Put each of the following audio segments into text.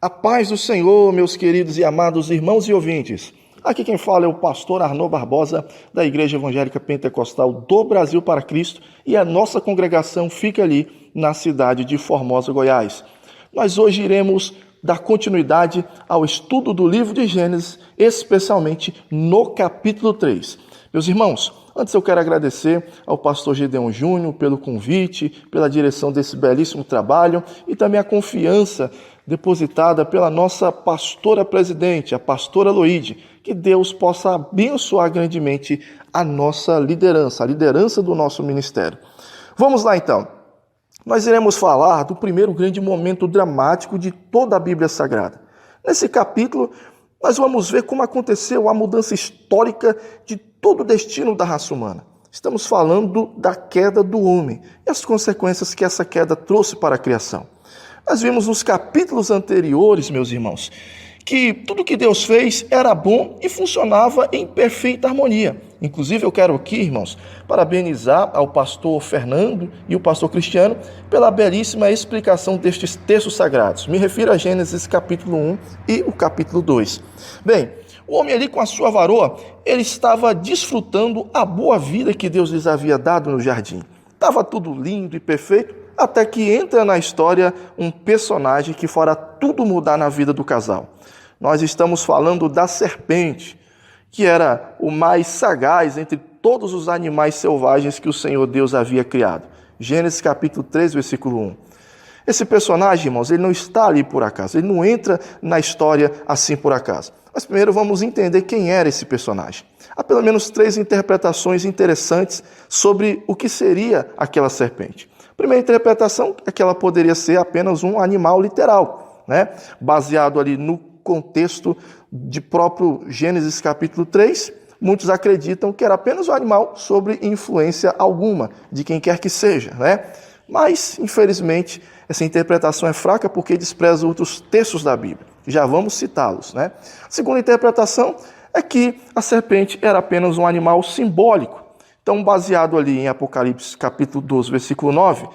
A paz do Senhor, meus queridos e amados irmãos e ouvintes. Aqui quem fala é o pastor Arnaud Barbosa, da Igreja Evangélica Pentecostal do Brasil para Cristo, e a nossa congregação fica ali na cidade de Formosa, Goiás. Nós hoje iremos dar continuidade ao estudo do livro de Gênesis, especialmente no capítulo 3. Meus irmãos, antes eu quero agradecer ao pastor Gedeon Júnior pelo convite, pela direção desse belíssimo trabalho e também a confiança depositada pela nossa pastora presidente, a pastora Loide. Que Deus possa abençoar grandemente a nossa liderança, a liderança do nosso ministério. Vamos lá então. Nós iremos falar do primeiro grande momento dramático de toda a Bíblia Sagrada. Nesse capítulo, nós vamos ver como aconteceu a mudança histórica de todo o destino da raça humana. Estamos falando da queda do homem e as consequências que essa queda trouxe para a criação. Nós vimos nos capítulos anteriores, meus irmãos, que tudo que Deus fez era bom e funcionava em perfeita harmonia. Inclusive, eu quero aqui, irmãos, parabenizar ao pastor Fernando e o pastor Cristiano pela belíssima explicação destes textos sagrados. Me refiro a Gênesis capítulo 1 e o capítulo 2. Bem, o homem ali com a sua varoa, ele estava desfrutando a boa vida que Deus lhes havia dado no jardim. Estava tudo lindo e perfeito, até que entra na história um personagem que fará tudo mudar na vida do casal. Nós estamos falando da serpente, que era o mais sagaz entre todos os animais selvagens que o Senhor Deus havia criado. Gênesis capítulo 3, versículo 1. Esse personagem, irmãos, ele não está ali por acaso, ele não entra na história assim por acaso. Mas primeiro vamos entender quem era esse personagem. Há pelo menos 3 interpretações interessantes sobre o que seria aquela serpente. A primeira interpretação é que ela poderia ser apenas um animal literal, baseado ali no contexto de próprio Gênesis capítulo 3, muitos acreditam que era apenas um animal sobre influência alguma, de quem quer que seja, Mas, infelizmente, essa interpretação é fraca porque despreza outros textos da Bíblia. Já vamos citá-los, A segunda interpretação é que a serpente era apenas um animal simbólico. Então, baseado ali em Apocalipse capítulo 12, versículo 9,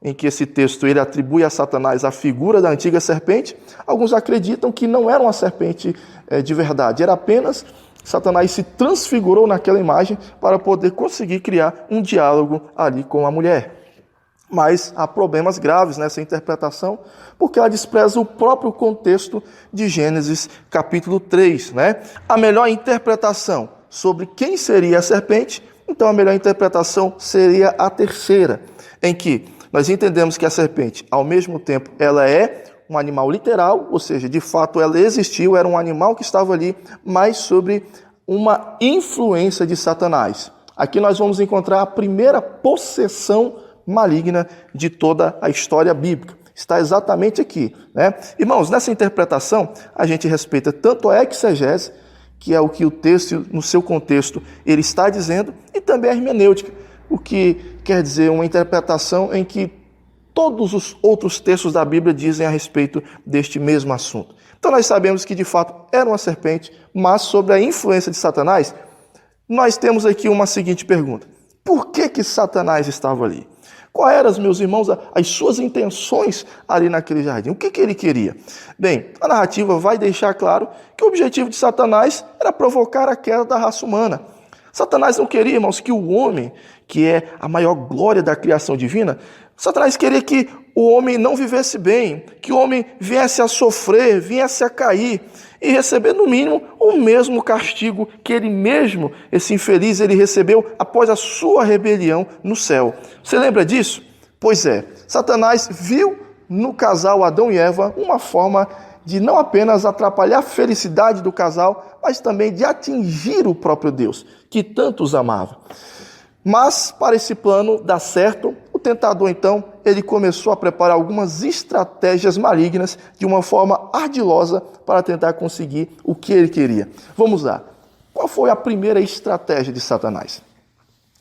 em que esse texto ele atribui a Satanás a figura da antiga serpente, alguns acreditam que não era uma serpente de verdade, era apenas Satanás se transfigurou naquela imagem para poder conseguir criar um diálogo ali com a mulher. Mas há problemas graves nessa interpretação, porque ela despreza o próprio contexto de Gênesis capítulo 3. A melhor interpretação sobre quem seria a serpente, então a melhor interpretação seria a terceira, em que nós entendemos que a serpente, ao mesmo tempo, ela é um animal literal, ou seja, de fato ela existiu, era um animal que estava ali, mas sobre uma influência de Satanás. Aqui nós vamos encontrar a primeira possessão maligna de toda a história bíblica. Está exatamente aqui. Irmãos, nessa interpretação, a gente respeita tanto a exegese, que é o que o texto, no seu contexto, ele está dizendo, e também a hermenêutica, o que quer dizer uma interpretação em que todos os outros textos da Bíblia dizem a respeito deste mesmo assunto. Então nós sabemos que de fato era uma serpente, mas sobre a influência de Satanás, nós temos aqui uma seguinte pergunta. Por que Satanás estava ali? Quais eram, meus irmãos, as suas intenções ali naquele jardim? O que ele queria? Bem, a narrativa vai deixar claro que o objetivo de Satanás era provocar a queda da raça humana. Satanás não queria, irmãos, que o homem, que é a maior glória da criação divina, Satanás queria que o homem não vivesse bem, que o homem viesse a sofrer, viesse a cair e receber, no mínimo, o mesmo castigo que ele mesmo, esse infeliz, ele recebeu após a sua rebelião no céu. Você lembra disso? Pois é, Satanás viu no casal Adão e Eva uma forma de não apenas atrapalhar a felicidade do casal, mas também de atingir o próprio Deus, que tanto os amava. Mas, para esse plano dar certo, o tentador, então, ele começou a preparar algumas estratégias malignas de uma forma ardilosa para tentar conseguir o que ele queria. Vamos lá. Qual foi a primeira estratégia de Satanás?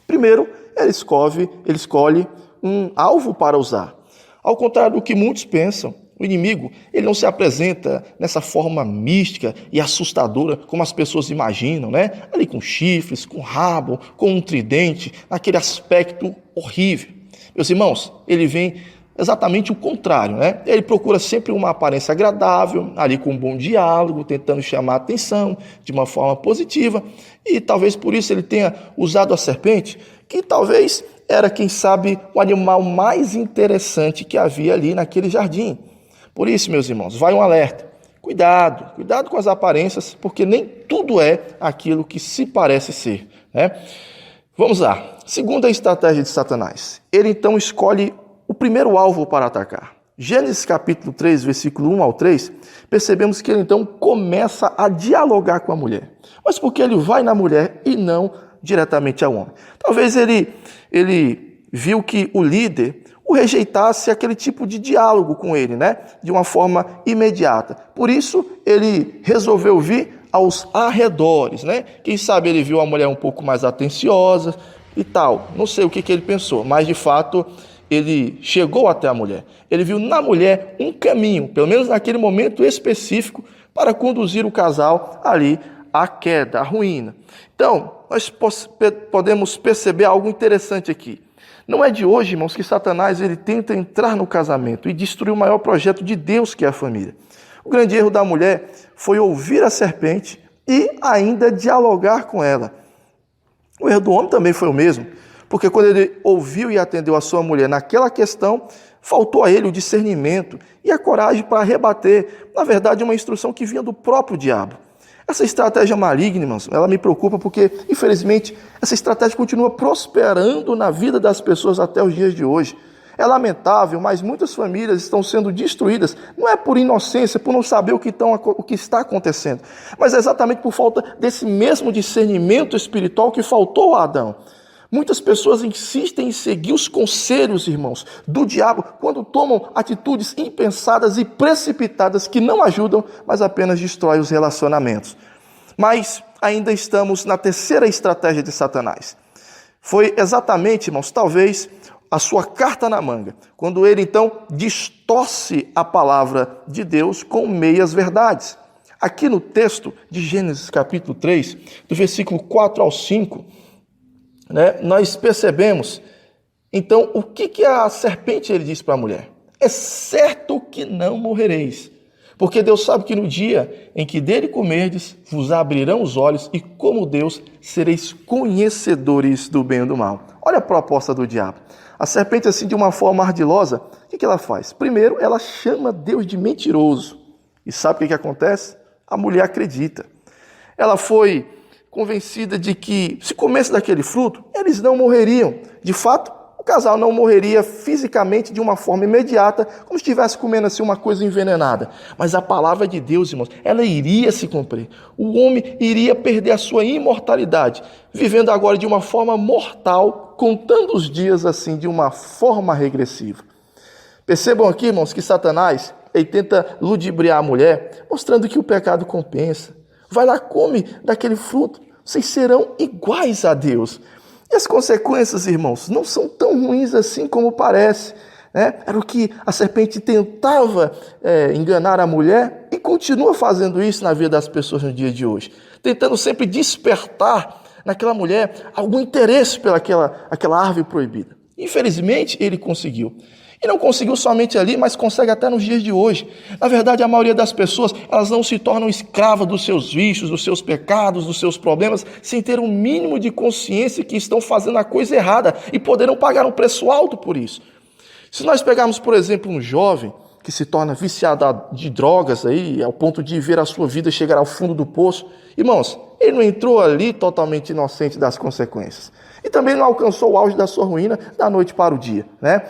Primeiro, ele escolhe um alvo para usar. Ao contrário do que muitos pensam, o inimigo, ele não se apresenta nessa forma mística e assustadora como as pessoas imaginam, Ali com chifres, com rabo, com um tridente, naquele aspecto horrível. Meus irmãos, ele vem exatamente o contrário, né? Ele procura sempre uma aparência agradável, ali com um bom diálogo, tentando chamar a atenção de uma forma positiva, e talvez por isso ele tenha usado a serpente, que talvez era, quem sabe, o animal mais interessante que havia ali naquele jardim. Por isso, meus irmãos, vai um alerta. Cuidado com as aparências, porque nem tudo é aquilo que se parece ser, né? Vamos lá. Segunda estratégia de Satanás. Ele então escolhe o primeiro alvo para atacar. Gênesis capítulo 3, versículo 1 ao 3, percebemos que ele então começa a dialogar com a mulher. Mas por que ele vai na mulher e não diretamente ao homem? Talvez ele viu que o líder o rejeitasse aquele tipo de diálogo com ele, né? De uma forma imediata. Por isso, ele resolveu vir aos arredores, né? Quem sabe ele viu a mulher um pouco mais atenciosa e tal. Não sei o que ele pensou, mas de fato ele chegou até a mulher. Ele viu na mulher um caminho, pelo menos naquele momento específico, para conduzir o casal ali à queda, à ruína. Então, nós podemos perceber algo interessante aqui. Não é de hoje, irmãos, que Satanás ele tenta entrar no casamento e destruir o maior projeto de Deus, que é a família. O grande erro da mulher foi ouvir a serpente e ainda dialogar com ela. O erro do homem também foi o mesmo, porque quando ele ouviu e atendeu a sua mulher naquela questão, faltou a ele o discernimento e a coragem para rebater, na verdade, uma instrução que vinha do próprio diabo. Essa estratégia maligna, irmãos, ela me preocupa porque, infelizmente, essa estratégia continua prosperando na vida das pessoas até os dias de hoje. É lamentável, mas muitas famílias estão sendo destruídas, não é por inocência, por não saber o que está acontecendo, mas é exatamente por falta desse mesmo discernimento espiritual que faltou a Adão. Muitas pessoas insistem em seguir os conselhos, irmãos, do diabo, quando tomam atitudes impensadas e precipitadas que não ajudam, mas apenas destroem os relacionamentos. Mas ainda estamos na terceira estratégia de Satanás. Foi exatamente, irmãos, talvez a sua carta na manga, quando ele então distorce a palavra de Deus com meias verdades. Aqui no texto de Gênesis capítulo 3, do versículo 4 ao 5, nós percebemos, então, o que a serpente ele diz para a mulher? É certo que não morrereis, porque Deus sabe que no dia em que dele comerdes, vos abrirão os olhos e, como Deus, sereis conhecedores do bem e do mal. Olha a proposta do diabo. A serpente, assim, de uma forma ardilosa, o que ela faz? Primeiro, ela chama Deus de mentiroso. E sabe o que acontece? A mulher acredita. Ela foi convencida de que, se comesse daquele fruto, eles não morreriam. De fato, o casal não morreria fisicamente de uma forma imediata, como se estivesse comendo assim uma coisa envenenada. Mas a palavra de Deus, irmãos, ela iria se cumprir. O homem iria perder a sua imortalidade, vivendo agora de uma forma mortal, contando os dias assim de uma forma regressiva. Percebam aqui, irmãos, que Satanás ele tenta ludibriar a mulher, mostrando que o pecado compensa. Vai lá, come daquele fruto, vocês serão iguais a Deus. E as consequências, irmãos, não são tão ruins assim como parece. Era o que a serpente tentava enganar a mulher e continua fazendo isso na vida das pessoas no dia de hoje. Tentando sempre despertar naquela mulher algum interesse aquela árvore proibida. Infelizmente, ele conseguiu. E não conseguiu somente ali, mas consegue até nos dias de hoje. Na verdade, a maioria das pessoas, elas não se tornam escravas dos seus vícios, dos seus pecados, dos seus problemas, sem ter um mínimo de consciência que estão fazendo a coisa errada e poderão pagar um preço alto por isso. Se nós pegarmos, por exemplo, um jovem que se torna viciado de drogas, aí, ao ponto de ver a sua vida chegar ao fundo do poço, irmãos, ele não entrou ali totalmente inocente das consequências. E também não alcançou o auge da sua ruína da noite para o dia,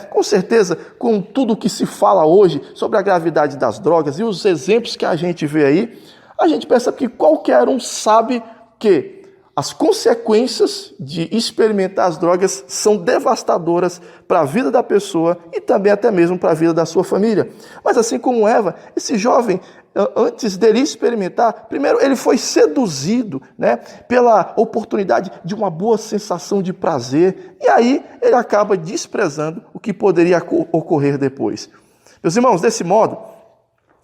Com certeza, com tudo o que se fala hoje sobre a gravidade das drogas e os exemplos que a gente vê aí, a gente percebe que qualquer um sabe que as consequências de experimentar as drogas são devastadoras para a vida da pessoa e também até mesmo para a vida da sua família. Mas assim como Eva, esse jovem, antes dele experimentar, primeiro ele foi seduzido, pela oportunidade de uma boa sensação de prazer, e aí ele acaba desprezando o que poderia ocorrer depois. Meus irmãos, desse modo,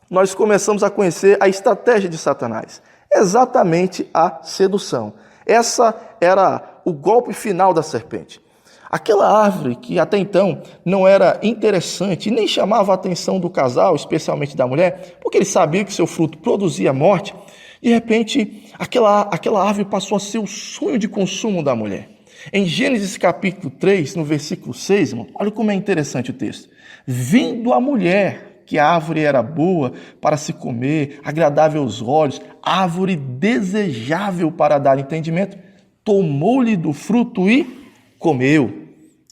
nós começamos a conhecer a estratégia de Satanás, exatamente a sedução. Essa era o golpe final da serpente. Aquela árvore que até então não era interessante e nem chamava a atenção do casal, especialmente da mulher, porque ele sabia que seu fruto produzia morte, de repente aquela árvore passou a ser o sonho de consumo da mulher. Em Gênesis capítulo 3, no versículo 6, irmão, olha como é interessante o texto. Vindo a mulher, que a árvore era boa para se comer, agradável aos olhos, árvore desejável para dar entendimento, tomou-lhe do fruto e comeu.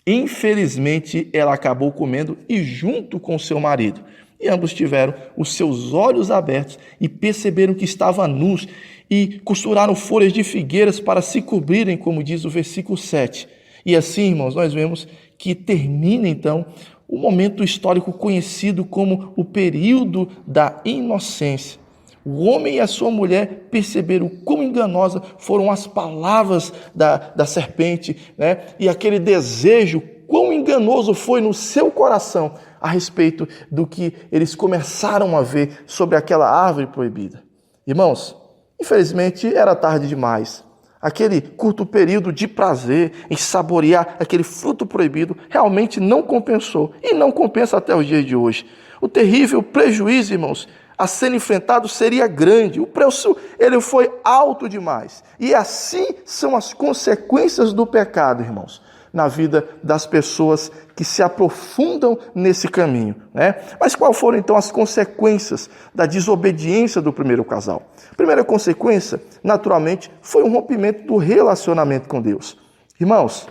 Infelizmente, ela acabou comendo e junto com seu marido. E ambos tiveram os seus olhos abertos e perceberam que estavam nus e costuraram folhas de figueiras para se cobrirem, como diz o versículo 7. E assim, irmãos, nós vemos que termina então o momento histórico conhecido como o período da inocência. O homem e a sua mulher perceberam quão enganosas foram as palavras da serpente, né? E aquele desejo, quão enganoso foi no seu coração a respeito do que eles começaram a ver sobre aquela árvore proibida. Irmãos, infelizmente era tarde demais. Aquele curto período de prazer em saborear aquele fruto proibido realmente não compensou e não compensa até os dias de hoje. O terrível prejuízo, irmãos, a ser enfrentado seria grande. O preço ele foi alto demais. E assim são as consequências do pecado, irmãos, na vida das pessoas que se aprofundam nesse caminho, né? Mas quais foram então as consequências da desobediência do primeiro casal? A primeira consequência, naturalmente, foi um rompimento do relacionamento com Deus. Irmãos,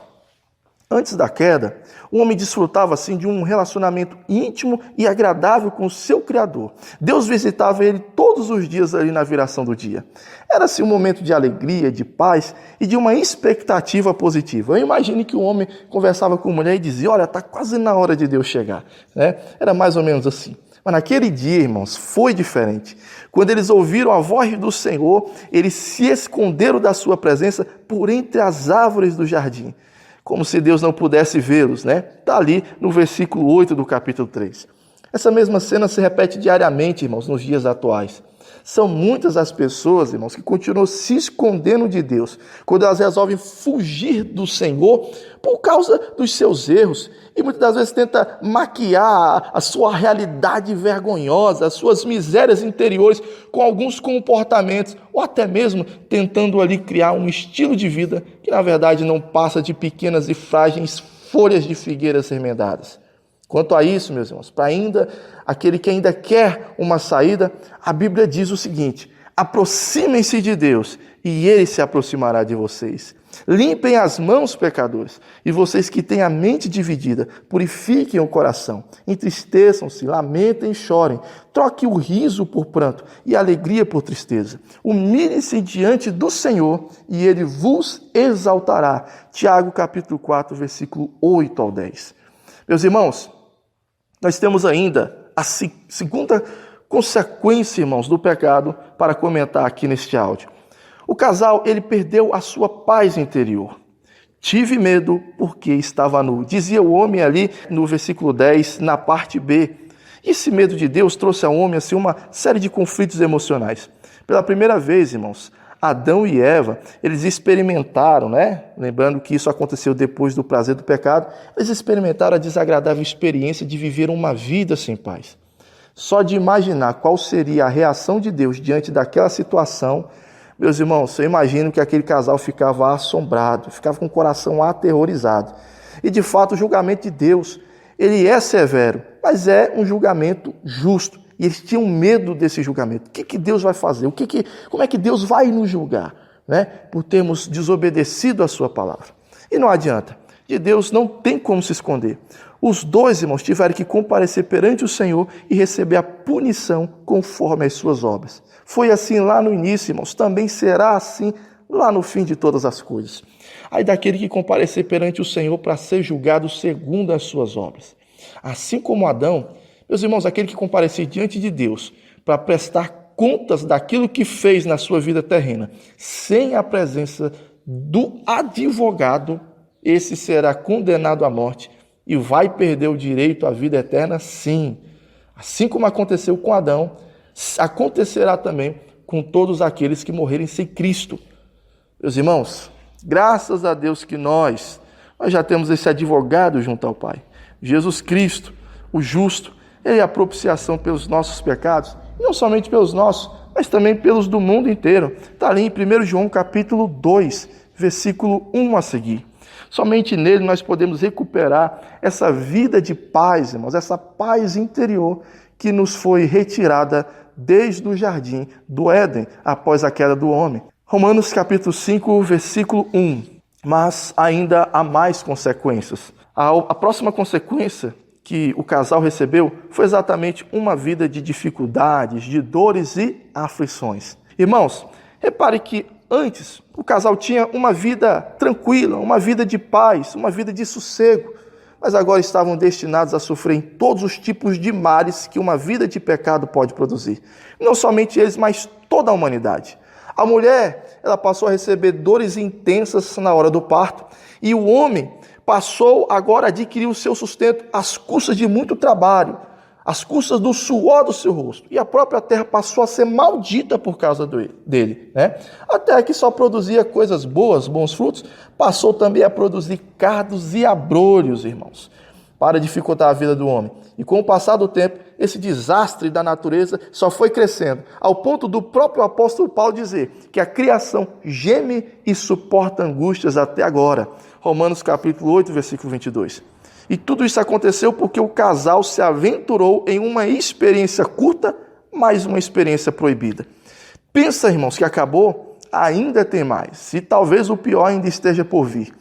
antes da queda, o homem desfrutava assim de um relacionamento íntimo e agradável com o seu Criador. Deus visitava ele todos os dias ali na viração do dia. Era assim um momento de alegria, de paz e de uma expectativa positiva. Eu imagino que o homem conversava com a mulher e dizia: olha, está quase na hora de Deus chegar, né? Era mais ou menos assim. Mas naquele dia, irmãos, foi diferente. Quando eles ouviram a voz do Senhor, eles se esconderam da sua presença por entre as árvores do jardim, como se Deus não pudesse vê-los, né? Está ali no versículo 8 do capítulo 3. Essa mesma cena se repete diariamente, irmãos, nos dias atuais. São muitas as pessoas, irmãos, que continuam se escondendo de Deus, quando elas resolvem fugir do Senhor por causa dos seus erros. E muitas das vezes tenta maquiar a sua realidade vergonhosa, as suas misérias interiores com alguns comportamentos, ou até mesmo tentando ali criar um estilo de vida que na verdade não passa de pequenas e frágeis folhas de figueiras remendadas. Quanto a isso, meus irmãos, para aquele que ainda quer uma saída, a Bíblia diz o seguinte: aproximem-se de Deus e Ele se aproximará de vocês. Limpem as mãos, pecadores, e vocês que têm a mente dividida, purifiquem o coração, entristeçam-se, lamentem e chorem, troque o riso por pranto e a alegria por tristeza. Humilhem-se diante do Senhor e Ele vos exaltará. Tiago capítulo 4, versículo 8 ao 10. Meus irmãos, nós temos ainda a segunda consequência, irmãos, do pecado para comentar aqui neste áudio. O casal, ele perdeu a sua paz interior. Tive medo porque estava nu. Dizia o homem ali no versículo 10, na parte B. Esse medo de Deus trouxe ao homem assim, uma série de conflitos emocionais. Pela primeira vez, irmãos, Adão e Eva, eles experimentaram, né? Lembrando que isso aconteceu depois do prazer do pecado, eles experimentaram a desagradável experiência de viver uma vida sem paz. Só de imaginar qual seria a reação de Deus diante daquela situação, meus irmãos, eu imagino que aquele casal ficava assombrado, ficava com o coração aterrorizado. E de fato o julgamento de Deus, ele é severo, mas é um julgamento justo. E eles tinham medo desse julgamento. O que Deus vai fazer? Como é que Deus vai nos julgar, né? Por termos desobedecido a sua palavra. E não adianta. De Deus não tem como se esconder. Os dois, irmãos, tiveram que comparecer perante o Senhor e receber a punição conforme as suas obras. Foi assim lá no início, irmãos. Também será assim lá no fim de todas as coisas. Aí daquele que comparecer perante o Senhor para ser julgado segundo as suas obras. Assim como Adão, meus irmãos, aquele que comparecer diante de Deus para prestar contas daquilo que fez na sua vida terrena, sem a presença do advogado, esse será condenado à morte e vai perder o direito à vida eterna, sim. Assim como aconteceu com Adão, acontecerá também com todos aqueles que morrerem sem Cristo. Meus irmãos, graças a Deus que nós nós já temos esse advogado junto ao Pai. Jesus Cristo, o justo, ele é a propiciação pelos nossos pecados, não somente pelos nossos, mas também pelos do mundo inteiro. Está ali em 1 João capítulo 2, versículo 1 a seguir. Somente nele nós podemos recuperar essa vida de paz, irmãos, essa paz interior que nos foi retirada desde o jardim do Éden, após a queda do homem. Romanos capítulo 5, versículo 1. Mas ainda há mais consequências. A próxima consequência que o casal recebeu foi exatamente uma vida de dificuldades, de dores e aflições. Irmãos, repare que antes o casal tinha uma vida tranquila, uma vida de paz, uma vida de sossego, mas agora estavam destinados a sofrer em todos os tipos de males que uma vida de pecado pode produzir. Não somente eles, mas toda a humanidade. A mulher, ela passou a receber dores intensas na hora do parto, e o homem passou agora a adquirir o seu sustento às custas de muito trabalho, às custas do suor do seu rosto. E a própria terra passou a ser maldita por causa dele, né? A terra que só produzia coisas boas, bons frutos, passou também a produzir cardos e abrolhos, irmãos, para dificultar a vida do homem. E com o passar do tempo, esse desastre da natureza só foi crescendo, ao ponto do próprio apóstolo Paulo dizer que a criação geme e suporta angústias até agora. Romanos capítulo 8, versículo 22. E tudo isso aconteceu porque o casal se aventurou em uma experiência curta, mas uma experiência proibida. Pensa, irmãos, que acabou? Ainda tem mais. E talvez o pior ainda esteja por vir.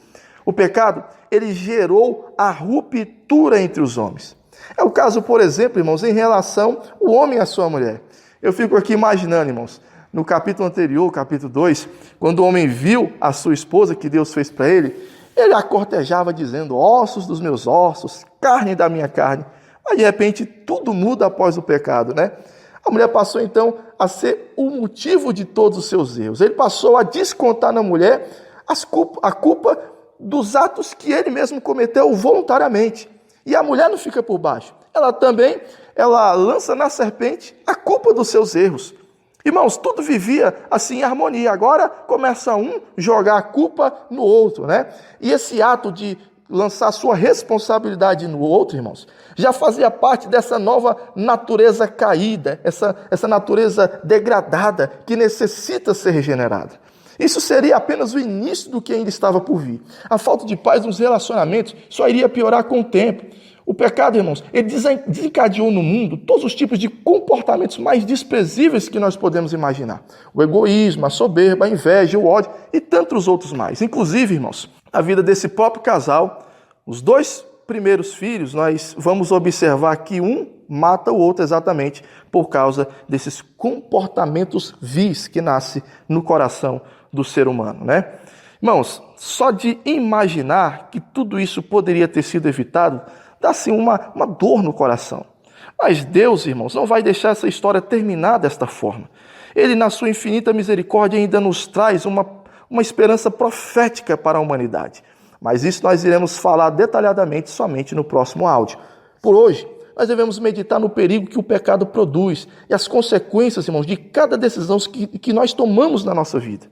O pecado, ele gerou a ruptura entre os homens. É o caso, por exemplo, irmãos, em relação ao homem e a sua mulher. Eu fico aqui imaginando, irmãos, no capítulo anterior, capítulo 2, quando o homem viu a sua esposa que Deus fez para ele a cortejava dizendo, ossos dos meus ossos, carne da minha carne. Mas de repente tudo muda após o pecado, né? A mulher passou então a ser o motivo de todos os seus erros. Ele passou a descontar na mulher a culpa dos atos que ele mesmo cometeu voluntariamente. E a mulher não fica por baixo. Ela lança na serpente a culpa dos seus erros. Irmãos, tudo vivia assim em harmonia. Agora começa um jogar a culpa no outro, né? E esse ato de lançar sua responsabilidade no outro, irmãos, já fazia parte dessa nova natureza caída, essa natureza degradada que necessita ser regenerada. Isso seria apenas o início do que ainda estava por vir. A falta de paz nos relacionamentos só iria piorar com o tempo. O pecado, irmãos, ele desencadeou no mundo todos os tipos de comportamentos mais desprezíveis que nós podemos imaginar. O egoísmo, a soberba, a inveja, o ódio e tantos outros mais. Inclusive, irmãos, a vida desse próprio casal, os dois primeiros filhos, nós vamos observar que um mata o outro exatamente por causa desses comportamentos vis que nascem no coração do ser humano, né? Irmãos, só de imaginar que tudo isso poderia ter sido evitado, dá-se uma dor no coração. Mas Deus, irmãos, não vai deixar essa história terminar desta forma. Ele, na sua infinita misericórdia, ainda nos traz uma esperança profética para a humanidade. Mas isso nós iremos falar detalhadamente somente no próximo áudio. Por hoje, nós devemos meditar no perigo que o pecado produz e as consequências, irmãos, de cada decisão que nós tomamos na nossa vida.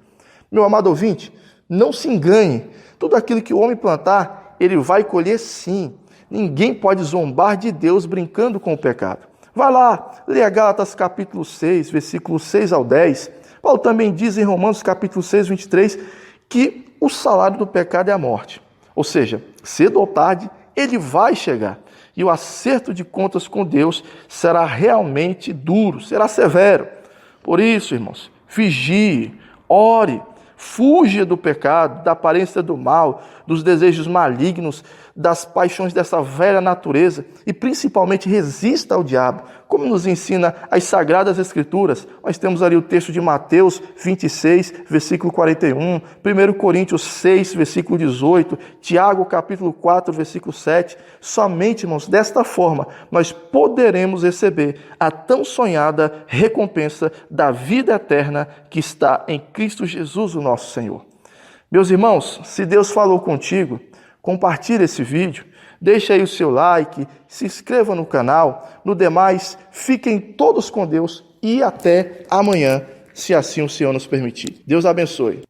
Meu amado ouvinte, não se engane. Tudo aquilo que o homem plantar, ele vai colher sim. Ninguém pode zombar de Deus brincando com o pecado. Vai lá, leia Gálatas capítulo 6, versículos 6 ao 10. Paulo também diz em Romanos capítulo 6, 23, que o salário do pecado é a morte. Ou seja, cedo ou tarde, ele vai chegar. E o acerto de contas com Deus será realmente duro, será severo. Por isso, irmãos, vigie, ore, fuja do pecado, da aparência do mal, dos desejos malignos, das paixões dessa velha natureza e principalmente resista ao diabo, como nos ensina as Sagradas Escrituras. Nós temos ali o texto de Mateus 26, versículo 41, 1 Coríntios 6, versículo 18, Tiago capítulo 4, versículo 7. Somente, irmãos, desta forma nós poderemos receber a tão sonhada recompensa da vida eterna que está em Cristo Jesus, o nosso Senhor. Meus irmãos, se Deus falou contigo, compartilhe esse vídeo, deixe aí o seu like, se inscreva no canal. No demais, fiquem todos com Deus e até amanhã, se assim o Senhor nos permitir. Deus abençoe.